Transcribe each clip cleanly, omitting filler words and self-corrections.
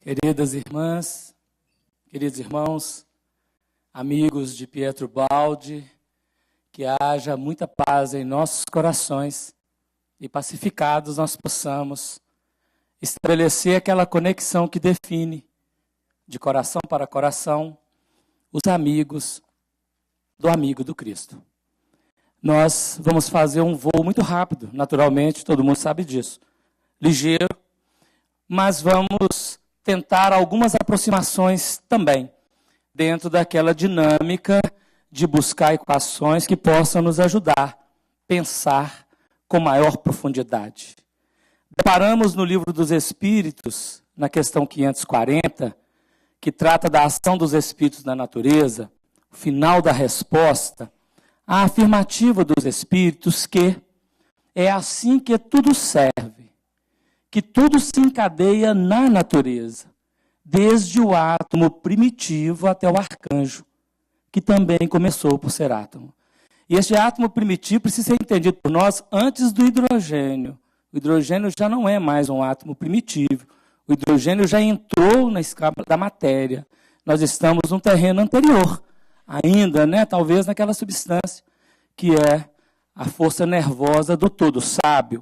Queridas irmãs, queridos irmãos, amigos de Pietro Baldi, que haja muita paz em nossos corações e pacificados nós possamos estabelecer aquela conexão que define, de coração para coração, os amigos do amigo do Cristo. Nós vamos fazer um voo muito rápido, naturalmente, todo mundo sabe disso, ligeiro, mas vamos tentar algumas aproximações também, dentro daquela dinâmica de buscar equações que possam nos ajudar a pensar com maior profundidade. Deparamos no Livro dos Espíritos, na questão 540, que trata da ação dos espíritos na natureza, o final da resposta, a afirmativa dos espíritos que é assim que tudo serve, que tudo se encadeia na natureza, desde o átomo primitivo até o arcanjo, que também começou por ser átomo. E este átomo primitivo precisa ser entendido por nós antes do hidrogênio. O hidrogênio já não é mais um átomo primitivo. O hidrogênio já entrou na escala da matéria. Nós estamos num terreno anterior, ainda, talvez naquela substância, que é a força nervosa do todo sábio.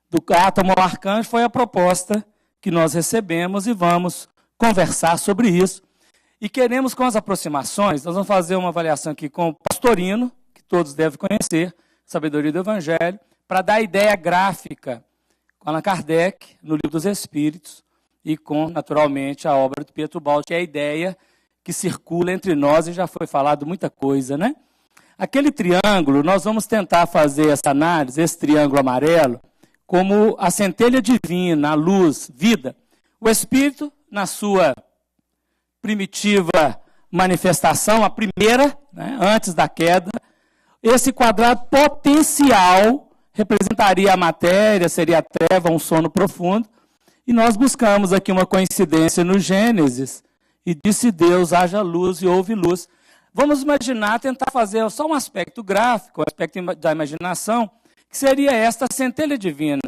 Do átomo ao arcanjo foi a proposta que nós recebemos e vamos conversar sobre isso. E queremos, com as aproximações, nós vamos fazer uma avaliação aqui com o Pastorino, que todos devem conhecer, Sabedoria do Evangelho, para dar a ideia gráfica com Allan Kardec, no Livro dos Espíritos, e com, naturalmente, a obra do Pietro Baldi, que é a ideia que circula entre nós, e já foi falado muita coisa, né? Aquele triângulo, nós vamos tentar fazer essa análise, esse triângulo amarelo, como a centelha divina, a luz, vida. O Espírito, na sua primitiva manifestação, a primeira, antes da queda, esse quadrado potencial representaria a matéria, seria a treva, um sono profundo. E nós buscamos aqui uma coincidência no Gênesis, e disse Deus, haja luz e houve luz. Vamos imaginar, tentar fazer só um aspecto gráfico, um aspecto da imaginação, que seria esta centelha divina.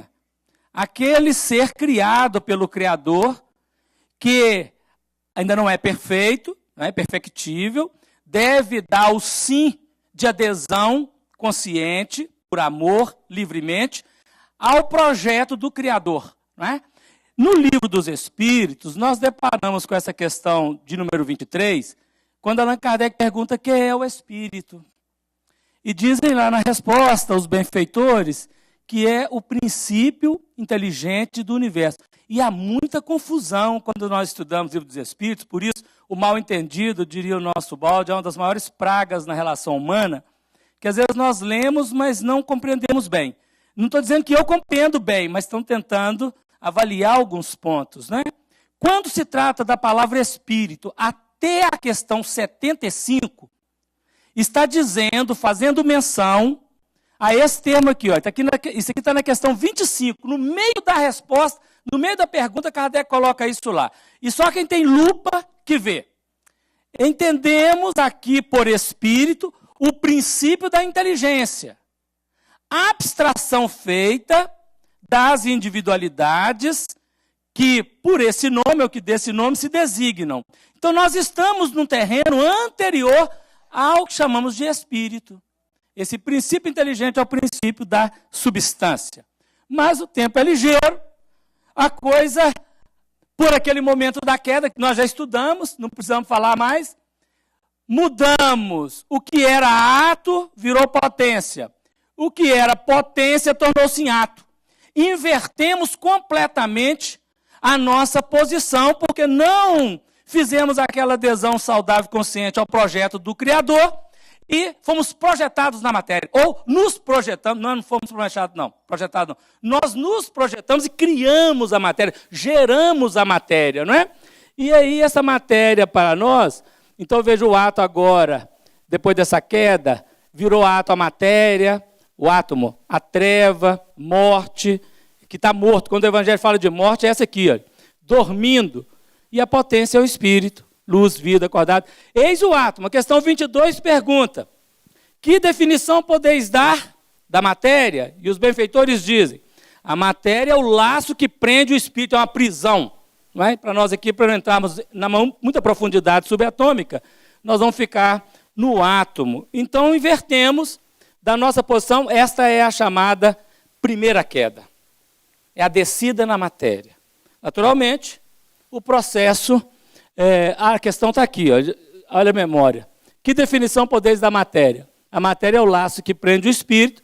Aquele ser criado pelo Criador, que ainda não é perfeito, não é perfectível, deve dar o sim de adesão consciente, por amor, livremente, ao projeto do Criador. Não é? No Livro dos Espíritos, nós deparamos com essa questão de número 23, quando Allan Kardec pergunta o que é o Espírito. E dizem lá na resposta, os benfeitores, que é o princípio inteligente do universo. E há muita confusão quando nós estudamos o Livro dos Espíritos, por isso o mal-entendido, diria o nosso Baldi, é uma das maiores pragas na relação humana, que às vezes nós lemos, mas não compreendemos bem. Não estou dizendo que eu compreendo bem, mas estão tentando avaliar alguns pontos. Né? Quando se trata da palavra Espírito, até a questão 75, está dizendo, fazendo menção a esse termo aqui. Ó, isso aqui está na questão 25, no meio da resposta, no meio da pergunta, Kardec coloca isso lá. E só quem tem lupa que vê. Entendemos aqui por espírito o princípio da inteligência. A abstração feita das individualidades que, por esse nome ou que desse nome, se designam. Então, nós estamos num terreno anterior ao que chamamos de espírito. Esse princípio inteligente é o princípio da substância. Mas o tempo é ligeiro, a coisa, por aquele momento da queda, que nós já estudamos, não precisamos falar mais, mudamos. O que era ato virou potência. O que era potência tornou-se em ato. Invertemos completamente a nossa posição, porque não fizemos aquela adesão saudável e consciente ao projeto do Criador e fomos projetados na matéria. Ou nos projetamos, não fomos projetados não. Nós nos projetamos e criamos a matéria, geramos a matéria, não é? E aí essa matéria para nós, então veja o ato agora, depois dessa queda, virou ato a matéria, o átomo, a treva, morte, que está morto. Quando o Evangelho fala de morte, é essa aqui, ó, dormindo. E a potência é o espírito, luz, vida, acordado. Eis o átomo. A questão 22 pergunta, que definição podeis dar da matéria? E os benfeitores dizem, a matéria é o laço que prende o espírito, é uma prisão. não é? Para nós aqui, para não entrarmos na muita profundidade subatômica, nós vamos ficar no átomo. Então, invertemos da nossa posição. Esta é a chamada primeira queda. É a descida na matéria. Naturalmente, o processo, a questão está aqui, olha a memória. Que definição podeis da matéria? A matéria é o laço que prende o espírito,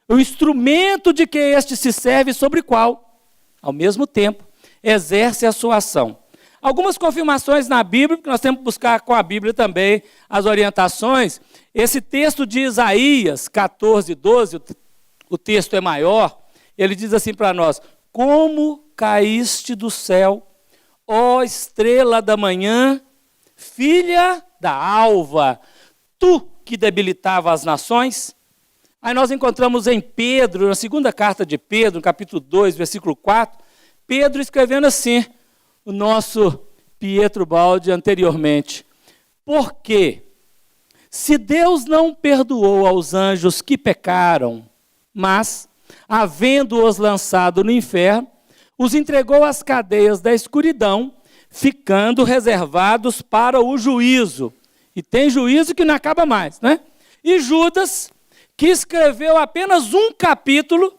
o instrumento de que este se serve, sobre qual, ao mesmo tempo, exerce a sua ação. Algumas confirmações na Bíblia, porque nós temos que buscar com a Bíblia também as orientações. Esse texto de Isaías 14:12, o texto é maior, ele diz assim para nós: como caíste do céu, ó estrela da manhã, filha da alva, tu que debilitava as nações. Aí nós encontramos em Pedro, na segunda carta de Pedro, no capítulo 2, versículo 4, Pedro escrevendo assim, o nosso Pietro Baldi anteriormente. Porque se Deus não perdoou aos anjos que pecaram, mas, havendo-os lançado no inferno, os entregou às cadeias da escuridão, ficando reservados para o juízo. E tem juízo que não acaba mais, né? E Judas, que escreveu apenas um capítulo,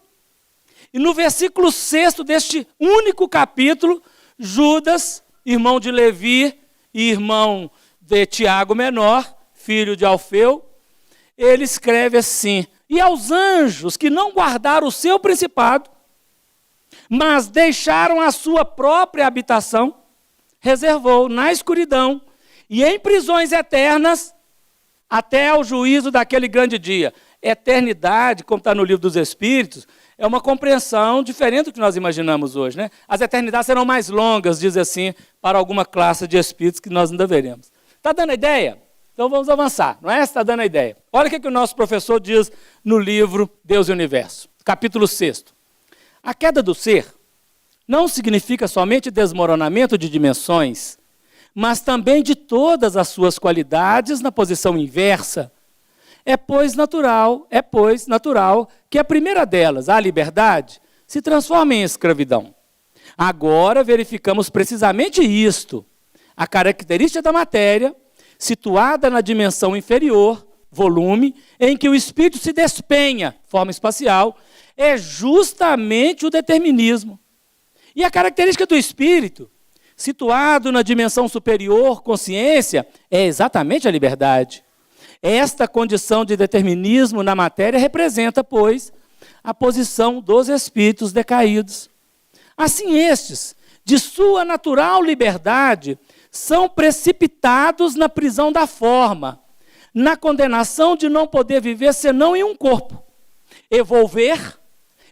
e no versículo 6 deste único capítulo, Judas, irmão de Levi e irmão de Tiago menor, filho de Alfeu, ele escreve assim: e aos anjos que não guardaram o seu principado, mas deixaram a sua própria habitação, reservou na escuridão e em prisões eternas, até ao juízo daquele grande dia. Eternidade, como está no livro dos Espíritos, é uma compreensão diferente do que nós imaginamos hoje, né? As eternidades serão mais longas, diz assim, para alguma classe de espíritos que nós ainda veremos. Está dando a ideia? Então vamos avançar, não é? Está dando a ideia. Olha o que o nosso professor diz no livro Deus e o Universo, capítulo 6. A queda do ser não significa somente desmoronamento de dimensões, mas também de todas as suas qualidades na posição inversa. É, pois, natural que a primeira delas, a liberdade, se transforme em escravidão. Agora verificamos precisamente isto. A característica da matéria, situada na dimensão inferior, volume, em que o espírito se despenha, forma espacial, é justamente o determinismo. E a característica do espírito, situado na dimensão superior, consciência, é exatamente a liberdade. Esta condição de determinismo na matéria representa, pois, a posição dos espíritos decaídos. Assim, estes, de sua natural liberdade, são precipitados na prisão da forma, na condenação de não poder viver senão em um corpo. Evolver,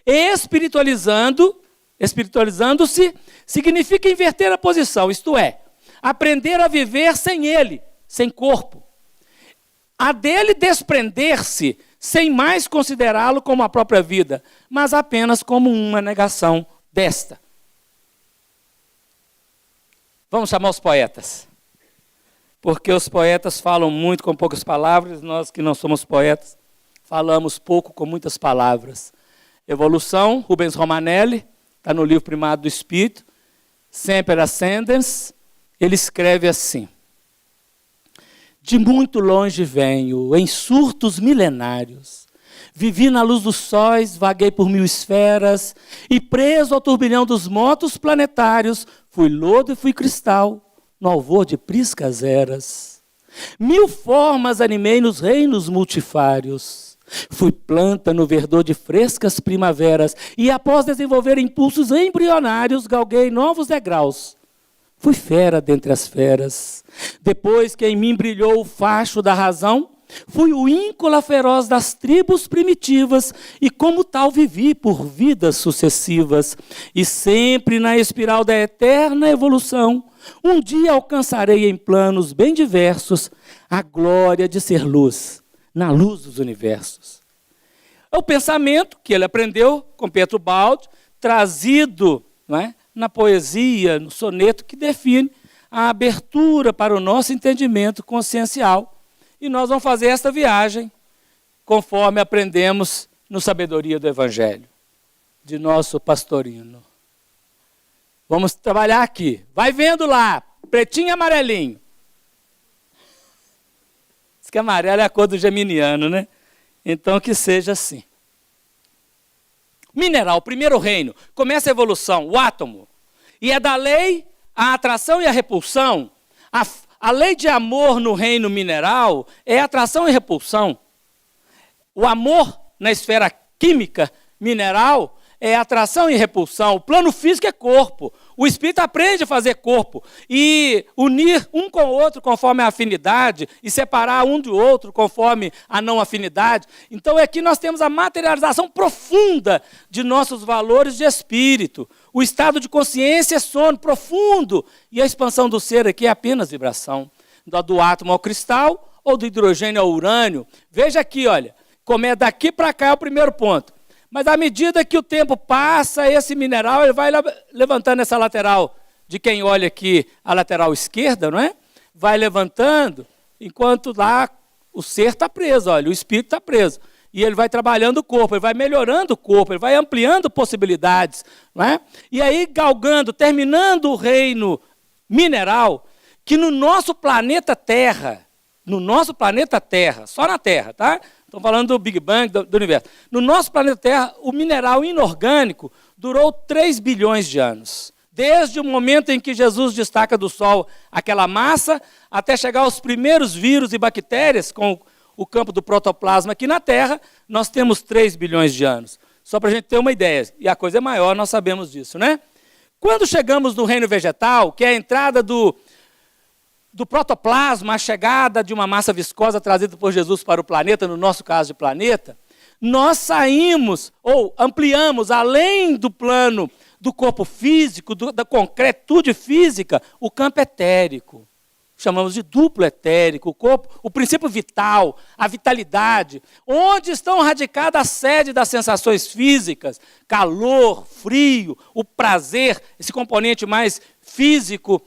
espiritualizando-se, significa inverter a posição, isto é, aprender a viver sem ele, sem corpo. A dele desprender-se, sem mais considerá-lo como a própria vida, mas apenas como uma negação desta. Vamos chamar os poetas. Porque os poetas falam muito com poucas palavras, nós que não somos poetas, falamos pouco com muitas palavras. Evolução, Rubens Romanelli, está no livro Primado do Espírito, Semper Ascendens, ele escreve assim: de muito longe venho, em surtos milenários, vivi na luz dos sóis, vaguei por 1000 esferas, e preso ao turbilhão dos motos planetários, fui lodo e fui cristal, no alvor de priscas eras. 1000 formas animei nos reinos multifários, fui planta no verdor de frescas primaveras, e após desenvolver impulsos embrionários, galguei novos degraus. Fui fera dentre as feras. Depois que em mim brilhou o facho da razão, fui o íncola feroz das tribos primitivas, e como tal vivi por vidas sucessivas. E sempre na espiral da eterna evolução, um dia alcançarei em planos bem diversos a glória de ser luz, na luz dos universos. É o pensamento que ele aprendeu com Pietro Baldi, trazido, não é, na poesia, no soneto, que define a abertura para o nosso entendimento consciencial. E nós vamos fazer esta viagem conforme aprendemos no Sabedoria do Evangelho, de nosso pastorino. Vamos trabalhar aqui. Vai vendo lá, pretinho e amarelinho. Diz que amarelo é a cor do geminiano, né? Então que seja assim. Mineral, primeiro reino, começa a evolução, o átomo. E é da lei a atração e a repulsão. A lei de amor no reino mineral é atração e repulsão. O amor na esfera química mineral é atração e repulsão. O plano físico é corpo. O espírito aprende a fazer corpo e unir um com o outro conforme a afinidade e separar um do outro conforme a não afinidade. Então aqui nós temos a materialização profunda de nossos valores de espírito. O estado de consciência é sono profundo e a expansão do ser aqui é apenas vibração. Do átomo ao cristal ou do hidrogênio ao urânio. Veja aqui, olha, como é daqui para cá é o primeiro ponto. Mas à medida que o tempo passa, esse mineral ele vai levantando essa lateral, de quem olha aqui a lateral esquerda, não é? Vai levantando, enquanto lá o ser está preso, olha, o espírito está preso. E ele vai trabalhando o corpo, ele vai melhorando o corpo, ele vai ampliando possibilidades, não é? E aí galgando, terminando o reino mineral, que no nosso planeta Terra, só na Terra, tá? Estamos falando do Big Bang, do universo. No nosso planeta Terra, o mineral inorgânico durou 3 bilhões de anos. Desde o momento em que Jesus destaca do Sol aquela massa, até chegar aos primeiros vírus e bactérias com o campo do protoplasma aqui na Terra, nós temos 3 bilhões de anos. Só para a gente ter uma ideia. E a coisa é maior, nós sabemos disso, né? Quando chegamos no reino vegetal, que é a entrada do protoplasma, a chegada de uma massa viscosa trazida por Jesus para o planeta, no nosso caso de planeta, nós saímos ou ampliamos, além do plano do corpo físico, da concretude física, o campo etérico. Chamamos de duplo etérico, o corpo, o princípio vital, a vitalidade, onde estão radicadas a sede das sensações físicas, calor, frio, o prazer, esse componente mais físico,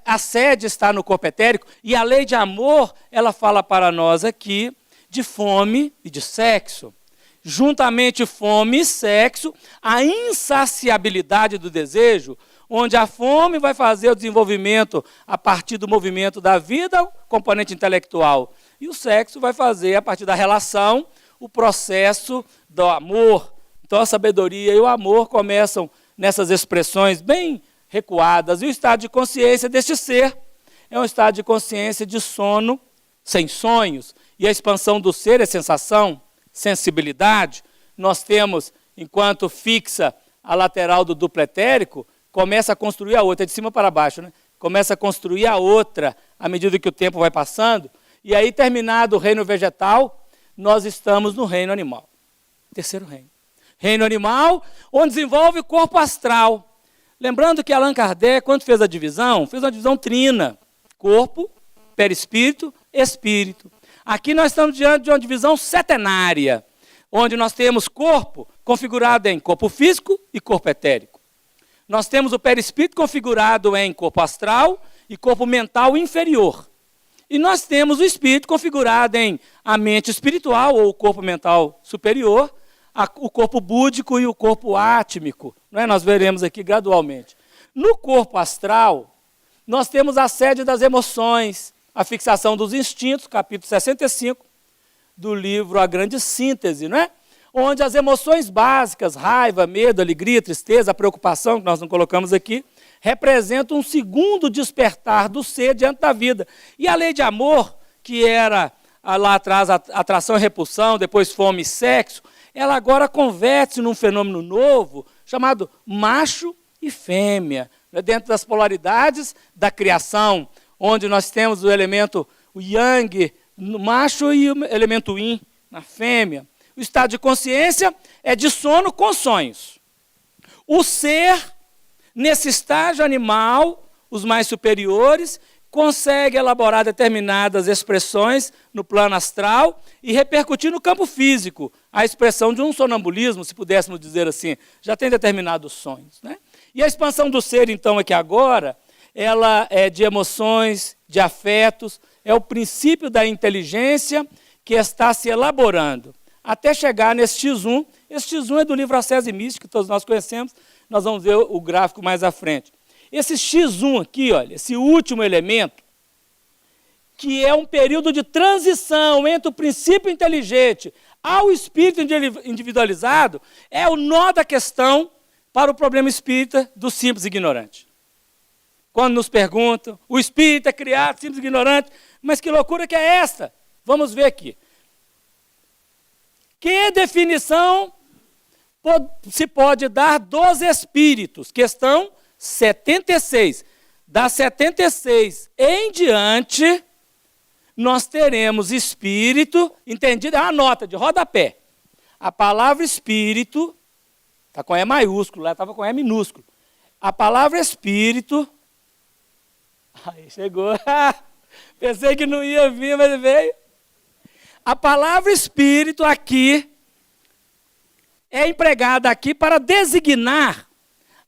a sede está no corpo etérico, e a lei de amor, ela fala para nós aqui de fome e de sexo. Juntamente fome e sexo, a insaciabilidade do desejo, onde a fome vai fazer o desenvolvimento a partir do movimento da vida, o componente intelectual, e o sexo vai fazer, a partir da relação, o processo do amor. Então a sabedoria e o amor começam nessas expressões bem recuadas, e o estado de consciência deste ser é um estado de consciência de sono, sem sonhos, e a expansão do ser é sensação, sensibilidade. Nós temos, enquanto fixa a lateral do duplo etérico, começa a construir a outra, é de cima para baixo, né? Começa a construir a outra à medida que o tempo vai passando, e aí, terminado o reino vegetal, nós estamos no reino animal. Terceiro reino. Reino animal, onde desenvolve o corpo astral. Lembrando que Allan Kardec, quando fez uma divisão trina. Corpo, perispírito, espírito. Aqui nós estamos diante de uma divisão setenária, onde nós temos corpo configurado em corpo físico e corpo etérico. Nós temos o perispírito configurado em corpo astral e corpo mental inferior. E nós temos o espírito configurado em a mente espiritual, ou o corpo mental superior, o corpo búdico e o corpo átmico. Não é? Nós veremos aqui gradualmente. No corpo astral, nós temos a sede das emoções, a fixação dos instintos, capítulo 65 do livro A Grande Síntese, não é? Onde as emoções básicas, raiva, medo, alegria, tristeza, preocupação, que nós não colocamos aqui, representam um segundo despertar do ser diante da vida. E a lei de amor, que era lá atrás atração e repulsão, depois fome e sexo, ela agora converte-se num fenômeno novo, chamado macho e fêmea, dentro das polaridades da criação, onde nós temos o elemento o yang no macho e o elemento yin na fêmea. O estado de consciência é de sono com sonhos. O ser, nesse estágio animal, os mais superiores, consegue elaborar determinadas expressões no plano astral e repercutir no campo físico. A expressão de um sonambulismo, se pudéssemos dizer assim, já tem determinados sonhos, né? E a expansão do ser, então, aqui agora, ela é de emoções, de afetos, é o princípio da inteligência que está se elaborando, até chegar nesse X1. Esse X1 é do livro Ascese Mística, que todos nós conhecemos, nós vamos ver o gráfico mais à frente. Esse X1 aqui, olha, esse último elemento, que é um período de transição entre o princípio inteligente ao espírito individualizado, é o nó da questão para o problema espírita do simples ignorante. Quando nos perguntam, o espírito é criado, simples ignorante, mas que loucura que é esta? Vamos ver aqui. Que definição se pode dar dos espíritos? Questão 76. Da 76 em diante, nós teremos espírito, entendido? É uma nota de rodapé. A palavra espírito, está com E maiúsculo, lá estava com E minúsculo. A palavra espírito, aí chegou, pensei que não ia vir, mas veio. A palavra espírito aqui é empregada aqui para designar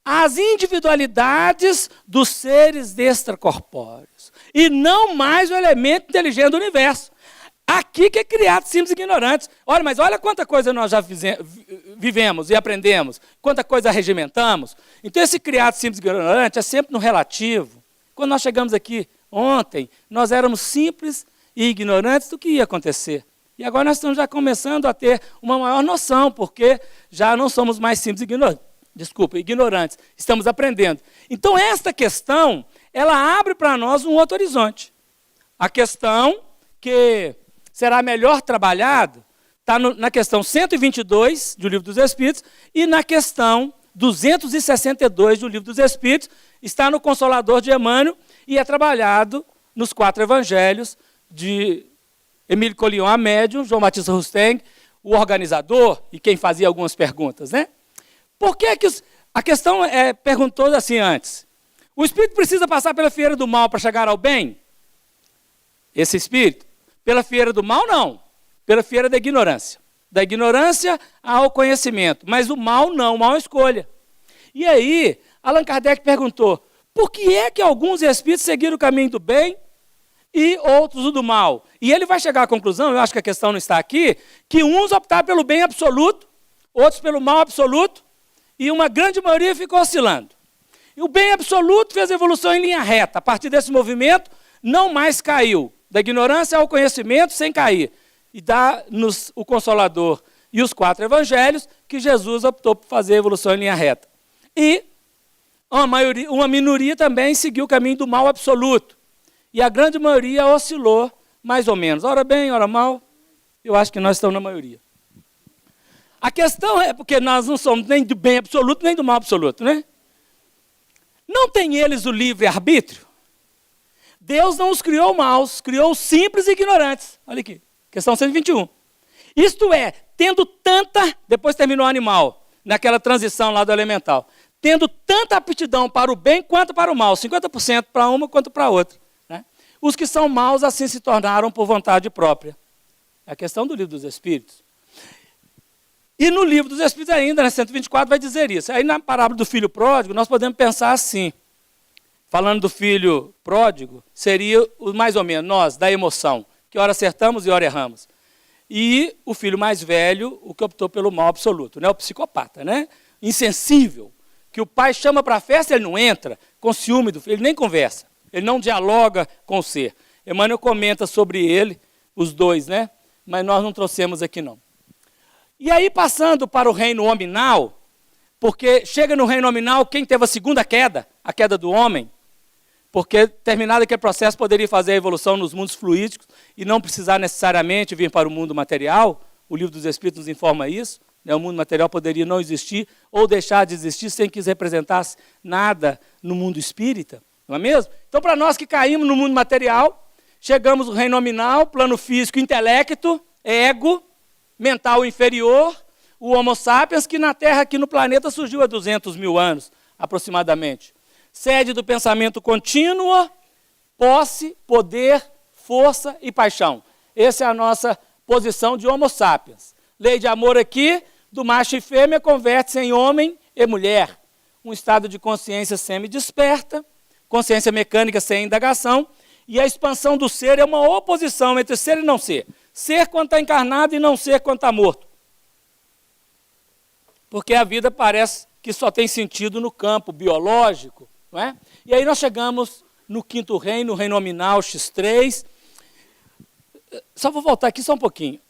as individualidades dos seres extracorpóreos e não mais o elemento inteligente do universo. Aqui que é criado simples ignorantes. Olha, mas olha quanta coisa nós já vivemos e aprendemos, quanta coisa regimentamos. Então esse criado simples ignorante é sempre no relativo. Quando nós chegamos aqui ontem, nós éramos simples e ignorantes do que ia acontecer. E agora nós estamos já começando a ter uma maior noção, porque já não somos mais simples ignorantes. Estamos aprendendo. Então esta questão, ela abre para nós um outro horizonte. A questão que será melhor trabalhada está na questão 122 do Livro dos Espíritos e na questão 262 do Livro dos Espíritos, está no Consolador de Emmanuel e é trabalhado nos 4 evangelhos de Emílio Collion, a médium, João Batista Rusteng, o organizador e quem fazia algumas perguntas, né? Por que a questão perguntou assim antes? O espírito precisa passar pela fieira do mal para chegar ao bem? Esse espírito? Pela fieira do mal, não. Pela fieira da ignorância. Da ignorância ao conhecimento. Mas o mal não, o mal é escolha. E aí, Allan Kardec perguntou, por que é que alguns espíritos seguiram o caminho do bem e outros o do mal? E ele vai chegar à conclusão, eu acho que a questão não está aqui, que uns optaram pelo bem absoluto, outros pelo mal absoluto, e uma grande maioria ficou oscilando. E o bem absoluto fez a evolução em linha reta. A partir desse movimento, não mais caiu. Da ignorância ao conhecimento, sem cair. E dá-nos o Consolador e os 4 evangelhos que Jesus optou por fazer a evolução em linha reta. E uma minoria também seguiu o caminho do mal absoluto. E a grande maioria oscilou mais ou menos. Ora bem, ora mal, eu acho que nós estamos na maioria. A questão é porque nós não somos nem do bem absoluto, nem do mal absoluto, né? Não tem eles o livre-arbítrio? Deus não os criou maus, criou os simples e ignorantes. Olha aqui, questão 121. Isto é, tendo tanta, depois terminou o animal, naquela transição lá do elemental, tendo tanta aptidão para o bem quanto para o mal, 50% para uma quanto para a outra. Né? Os que são maus assim se tornaram por vontade própria. É a questão do Livro dos Espíritos. E no Livro dos Espíritos ainda, na 124, vai dizer isso. Aí na parábola do filho pródigo, nós podemos pensar assim. Falando do filho pródigo, seria mais ou menos nós, da emoção, que ora acertamos e ora erramos. E o filho mais velho, o que optou pelo mal absoluto, né? O psicopata, né? Insensível, que o pai chama para a festa, ele não entra, com ciúme do filho, ele nem conversa, ele não dialoga com o ser. Emmanuel comenta sobre ele, os dois, né? Mas nós não trouxemos aqui não. E aí passando para o reino hominal, porque chega no reino nominal quem teve a segunda queda, a queda do homem, porque terminado aquele processo poderia fazer a evolução nos mundos fluídicos e não precisar necessariamente vir para o mundo material. O Livro dos Espíritos nos informa isso, né? O mundo material poderia não existir ou deixar de existir sem que isso representasse nada no mundo espírita, não é mesmo? Então para nós que caímos no mundo material, chegamos no reino nominal, plano físico, intelecto, ego, mental inferior, o Homo sapiens, que na Terra, aqui no planeta, surgiu há 200 mil anos, aproximadamente. Sede do pensamento contínuo, posse, poder, força e paixão. Essa é a nossa posição de Homo sapiens. Lei de amor aqui, do macho e fêmea, converte-se em homem e mulher. Um estado de consciência semi-desperta, consciência mecânica sem indagação, e a expansão do ser é uma oposição entre ser e não ser. Ser quando está encarnado e não ser quando está morto. Porque a vida parece que só tem sentido no campo biológico, não é? E aí nós chegamos no quinto reino, o reino nominal X3. Só vou voltar aqui só um pouquinho.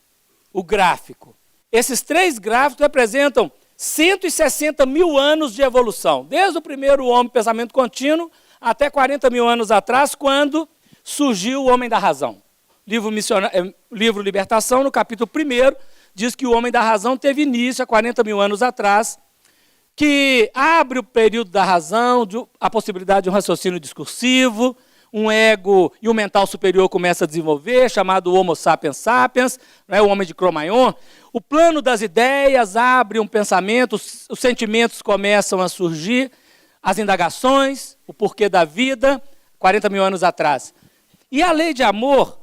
O gráfico. Esses 3 gráficos representam 160 mil anos de evolução, desde o primeiro homem pensamento contínuo até 40 mil anos atrás, quando surgiu o homem da razão. Livro Libertação, no capítulo 1, diz que o homem da razão teve início há 40 mil anos atrás, que abre o período da razão, a possibilidade de um raciocínio discursivo, um ego e um mental superior começa a desenvolver, chamado Homo sapiens sapiens, né, o homem de Cro-Magnon. O plano das ideias abre um pensamento, os sentimentos começam a surgir, as indagações, o porquê da vida, 40 mil anos atrás. E a lei de amor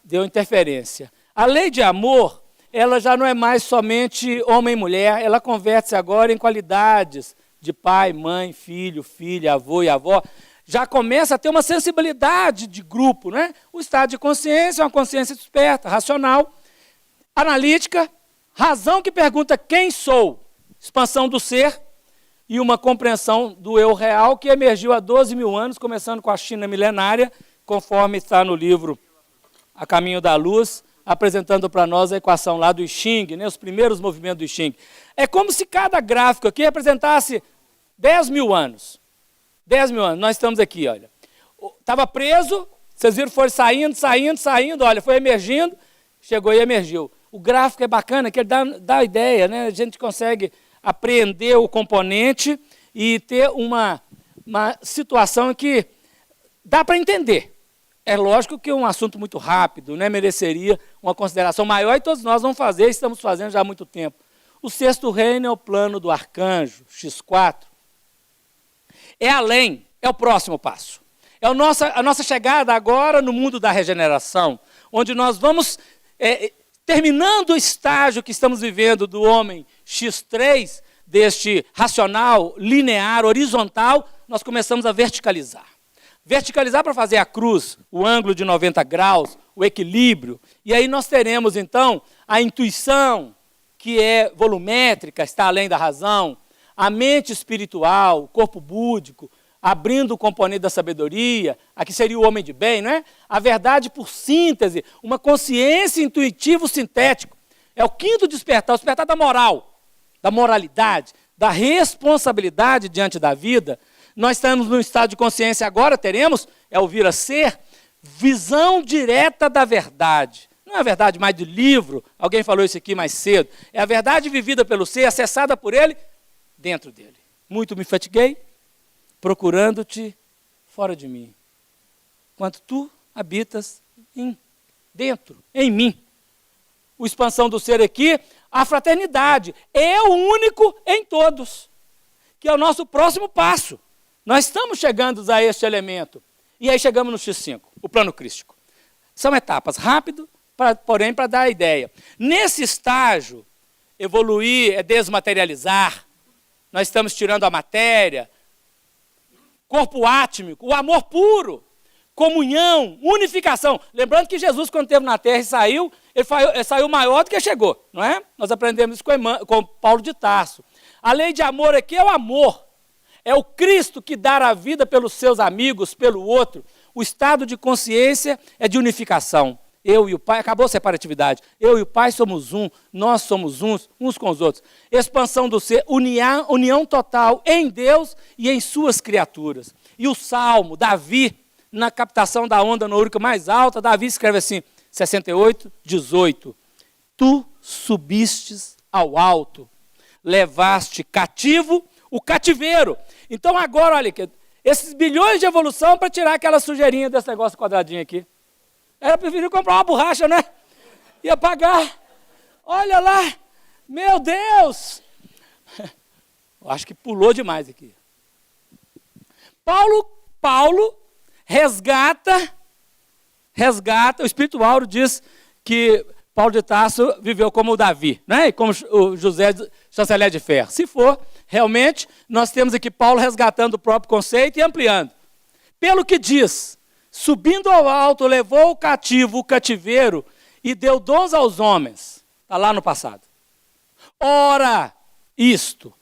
deu interferência. A lei de amor, ela já não é mais somente homem e mulher, ela converte-se agora em qualidades de pai, mãe, filho, filha, avô e avó. Já começa a ter uma sensibilidade de grupo, né? O estado de consciência é uma consciência desperta, racional, analítica, razão que pergunta quem sou, expansão do ser e uma compreensão do eu real que emergiu há 12 mil anos, começando com a China milenária, conforme está no livro A Caminho da Luz, apresentando para nós a equação lá do I Ching, né? Os primeiros movimentos do I Ching. É como se cada gráfico aqui representasse 10 mil anos. 10 mil anos, nós estamos aqui, olha. Estava preso, vocês viram, foi saindo, olha, foi emergindo, chegou e emergiu. O gráfico é bacana, que ele dá a ideia, né? A gente consegue apreender o componente e ter uma situação que dá para entender. É lógico que é um assunto muito rápido, né? Mereceria uma consideração maior e todos nós vamos fazer, estamos fazendo já há muito tempo. O sexto reino é o plano do arcanjo, X4. É além, é o próximo passo. É a nossa chegada agora no mundo da regeneração, onde nós vamos, terminando o estágio que estamos vivendo do homem X3, deste racional, linear, horizontal, nós começamos a verticalizar. Verticalizar para fazer a cruz, o ângulo de 90 graus, o equilíbrio. E aí nós teremos, então, a intuição, que é volumétrica, está além da razão, a mente espiritual, o corpo búdico, abrindo o componente da sabedoria, aqui seria o homem de bem, não é? A verdade por síntese, uma consciência intuitivo sintético. É o quinto despertar, o despertar da moral, da moralidade, da responsabilidade diante da vida. Nós estamos no estado de consciência agora, teremos, é o vir a ser, visão direta da verdade. Não é a verdade mais do livro, alguém falou isso aqui mais cedo. É a verdade vivida pelo ser, acessada por ele, dentro dele. Muito me fatiguei, procurando-te fora de mim. Quanto tu habitas dentro, em mim. A expansão do ser aqui, a fraternidade. É o único em todos, que é o nosso próximo passo. Nós estamos chegando a este elemento. E aí chegamos no X5, o plano crístico. São etapas, rápido, porém para dar a ideia. Nesse estágio, evoluir é desmaterializar. Nós estamos tirando a matéria, corpo átmico, o amor puro, comunhão, unificação. Lembrando que Jesus, quando esteve na terra e saiu, ele saiu maior do que chegou, não é? Nós aprendemos isso com Paulo de Tarso. A lei de amor aqui é o amor. É o Cristo que dá a vida pelos seus amigos, pelo outro. O estado de consciência é de unificação. Eu e o Pai, acabou a separatividade. Eu e o Pai somos um, nós somos uns com os outros. Expansão do ser, união total em Deus e em suas criaturas. E o Salmo, Davi, na captação da onda noúrica mais alta, Davi escreve assim, 68, 18. Tu subistes ao alto, levaste cativo o cativeiro. Então agora, olha, esses bilhões de evolução para tirar aquela sujeirinha desse negócio quadradinho aqui. Era preferir comprar uma borracha, né? Ia pagar. Olha lá. Meu Deus. Eu acho que pulou demais aqui. Paulo resgata, o Espírito Áureo diz que Paulo de Tarso viveu como o Davi, né? E como o José Chanceler de Ferro. Se for, realmente, nós temos aqui Paulo resgatando o próprio conceito e ampliando. Pelo que diz, subindo ao alto, levou o cativo, o cativeiro, e deu dons aos homens. Está lá no passado. Ora, isto,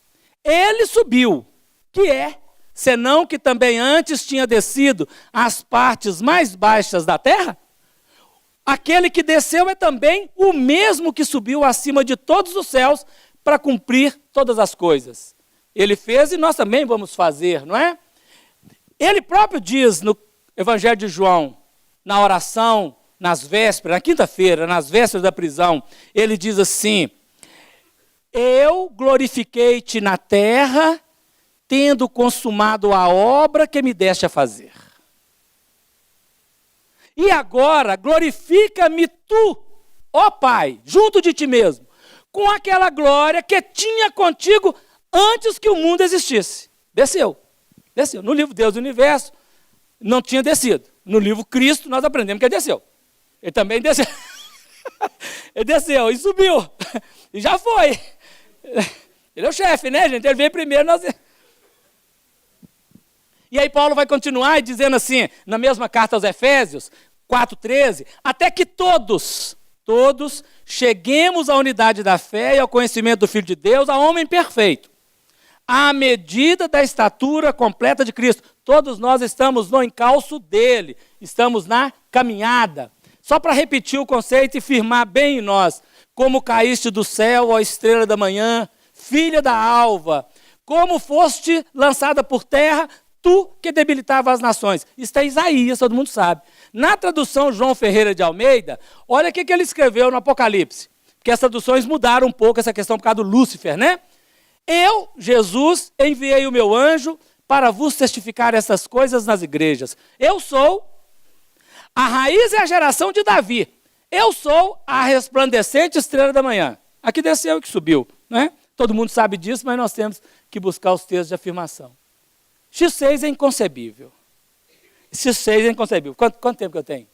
ele subiu, que é, senão que também antes tinha descido às partes mais baixas da terra? Aquele que desceu é também o mesmo que subiu acima de todos os céus para cumprir todas as coisas. Ele fez e nós também vamos fazer, não é? Ele próprio diz no Evangelho de João, na oração, nas vésperas, na quinta-feira, nas vésperas da prisão, ele diz assim: eu glorifiquei-te na terra, tendo consumado a obra que me deste a fazer. E agora glorifica-me tu, ó Pai, junto de ti mesmo, com aquela glória que tinha contigo antes que o mundo existisse. Desceu. No livro Deus do Universo, não tinha descido. No livro Cristo, nós aprendemos que ele desceu. Ele também desceu. Ele desceu e subiu. E já foi. Ele é o chefe, né, gente? Ele veio primeiro, nós... E aí Paulo vai continuar dizendo assim, na mesma carta aos Efésios, 4,13, até que todos cheguemos à unidade da fé e ao conhecimento do Filho de Deus, a homem perfeito, à medida da estatura completa de Cristo. Todos nós estamos no encalço dele, estamos na caminhada. Só para repetir o conceito e firmar bem em nós, como caíste do céu, ó estrela da manhã, filha da alva, como foste lançada por terra, tu que debilitava as nações. Isso é Isaías, todo mundo sabe. Na tradução João Ferreira de Almeida, olha o que ele escreveu no Apocalipse. Porque as traduções mudaram um pouco essa questão por causa do Lúcifer, né? Eu, Jesus, enviei o meu anjo para vos testificar essas coisas nas igrejas. Eu sou a raiz e a geração de Davi. Eu sou a resplandecente estrela da manhã. Aqui desceu e que subiu, né? Todo mundo sabe disso, mas nós temos que buscar os textos de afirmação. X6 é inconcebível. X6 é inconcebível. Quanto tempo que eu tenho?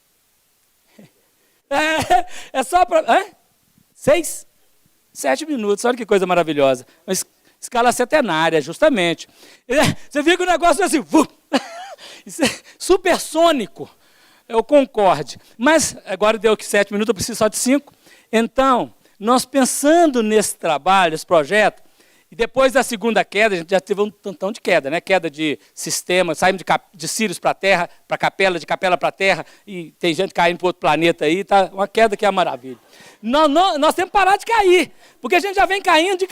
É só para... 6? 7 minutos. Olha que coisa maravilhosa. Uma escala setenária, justamente. Você viu que o negócio é assim... Isso é supersônico. É o Concorde. Mas agora deu que 7 minutos, eu preciso só de 5. Então, nós pensando nesse trabalho, esse projeto, e depois da segunda queda, a gente já teve um tantão de queda, né? Queda de sistema, saímos de Sírios para a Terra, para Capela, de Capela para a Terra, e tem gente caindo para outro planeta aí, tá uma queda que é uma maravilha. Nós temos que parar de cair, porque a gente já vem caindo,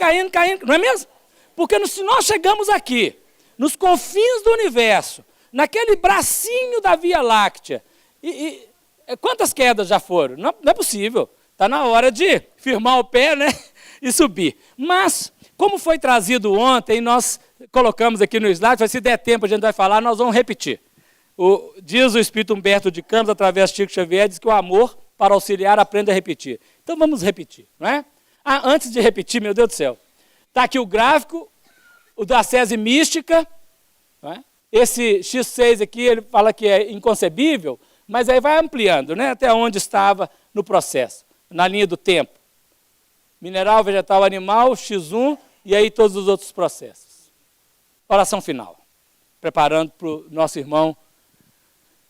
não é mesmo? Porque se nós chegamos aqui, nos confins do universo, naquele bracinho da Via Láctea, quantas quedas já foram? Não é possível. Está na hora de firmar o pé, né? E subir. Mas... como foi trazido ontem, nós colocamos aqui no slide, se der tempo a gente vai falar, nós vamos repetir. Diz o Espírito Humberto de Campos, através de Chico Xavier, diz que o amor, para auxiliar, aprende a repetir. Então vamos repetir, não é? Antes de repetir, meu Deus do céu, está aqui o gráfico, o da Sese Mística, não é? Esse X6 aqui, ele fala que é inconcebível, mas aí vai ampliando, né? Até onde estava no processo, na linha do tempo. Mineral, vegetal, animal, X1, e aí todos os outros processos. Oração final. Preparando para o nosso irmão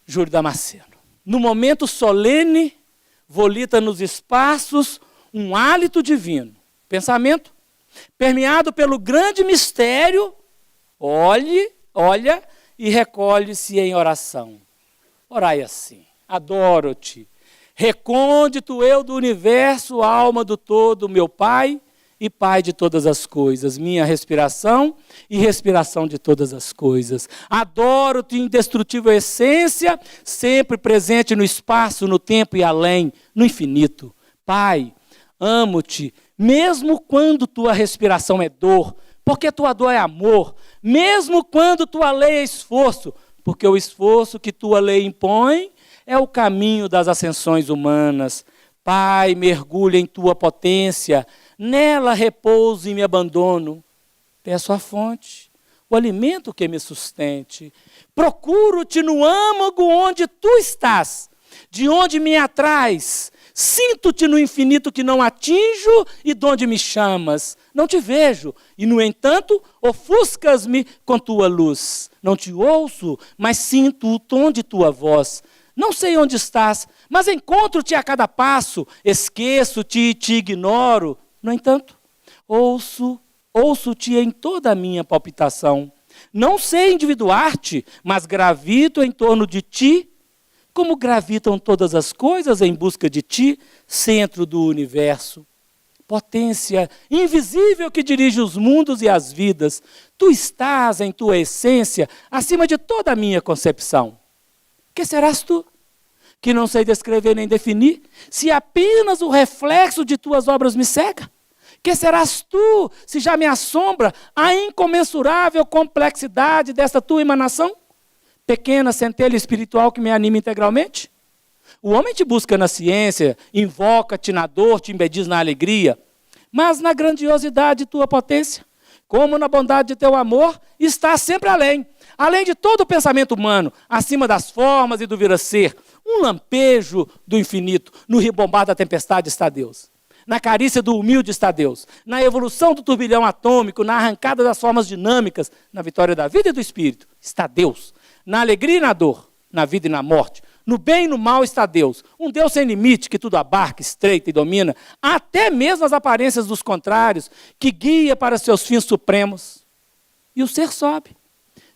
Júlio Damasceno. No momento solene, volita nos espaços um hálito divino. Pensamento, permeado pelo grande mistério, olha e recolhe-se em oração. Orai assim. Adoro-te. Recôndito eu do universo, alma do todo, meu Pai e Pai de todas as coisas, minha respiração e respiração de todas as coisas. Adoro-te, indestrutível essência, sempre presente no espaço, no tempo e além, no infinito. Pai, amo-te, mesmo quando tua respiração é dor, porque tua dor é amor, mesmo quando tua lei é esforço, porque o esforço que tua lei impõe é o caminho das ascensões humanas. Pai, mergulha em tua potência, nela repouso e me abandono. Peço a fonte, o alimento que me sustente. Procuro-te no âmago onde tu estás, de onde me atrás. Sinto-te no infinito que não atinjo e de onde me chamas. Não te vejo e, no entanto, ofuscas-me com tua luz. Não te ouço, mas sinto o tom de tua voz. Não sei onde estás, mas encontro-te a cada passo, esqueço-te e te ignoro. No entanto, ouço ouço-te em toda a minha palpitação. Não sei individuar-te, mas gravito em torno de ti, como gravitam todas as coisas em busca de ti, centro do universo. Potência invisível que dirige os mundos e as vidas, tu estás em tua essência acima de toda a minha concepção. Que serás tu? Que não sei descrever nem definir, se apenas o reflexo de tuas obras me cega? Que serás tu, se já me assombra a incomensurável complexidade desta tua emanação? Pequena centelha espiritual que me anima integralmente? O homem te busca na ciência, invoca-te na dor, te embediz na alegria, mas na grandiosidade de tua potência, como na bondade de teu amor, está sempre além de todo o pensamento humano, acima das formas e do vir a ser. Um lampejo do infinito, no ribombar da tempestade está Deus. Na carícia do humilde está Deus. Na evolução do turbilhão atômico, na arrancada das formas dinâmicas, na vitória da vida e do espírito, está Deus. Na alegria e na dor, na vida e na morte, no bem e no mal está Deus. Um Deus sem limite, que tudo abarca, estreita e domina, até mesmo as aparências dos contrários, que guia para seus fins supremos. E o ser sobe,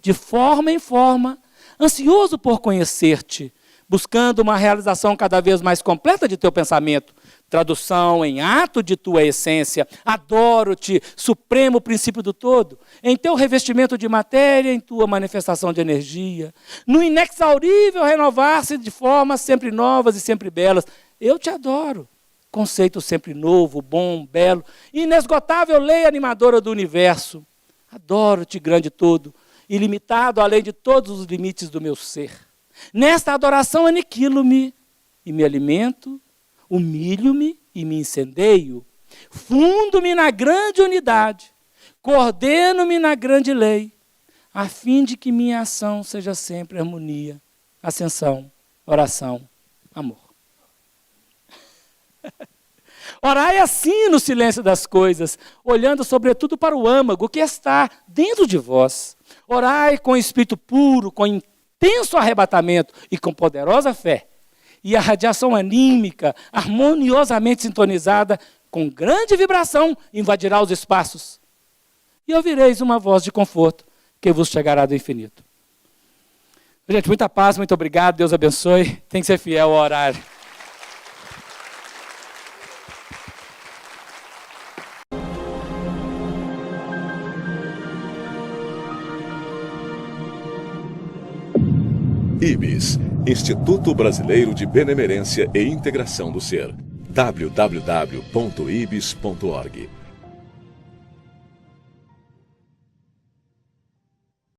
de forma em forma, ansioso por conhecer-te, buscando uma realização cada vez mais completa de teu pensamento, tradução em ato de tua essência. Adoro-te, supremo princípio do todo, em teu revestimento de matéria, em tua manifestação de energia, no inexaurível renovar-se de formas sempre novas e sempre belas. Eu te adoro, conceito sempre novo, bom, belo, inesgotável lei animadora do universo. Adoro-te, grande todo, ilimitado além de todos os limites do meu ser. Nesta adoração aniquilo-me e me alimento, humilho-me e me incendeio, fundo-me na grande unidade, coordeno-me na grande lei, a fim de que minha ação seja sempre harmonia, ascensão, oração, amor. Orai assim no silêncio das coisas, olhando sobretudo para o âmago que está dentro de vós. Orai com espírito puro, com intenso arrebatamento e com poderosa fé. E a radiação anímica, harmoniosamente sintonizada, com grande vibração, invadirá os espaços. E ouvireis uma voz de conforto que vos chegará do infinito. Gente, muita paz, muito obrigado, Deus abençoe. Tem que ser fiel ao horário. IBS, Instituto Brasileiro de Benemerência e Integração do Ser. www.ibis.org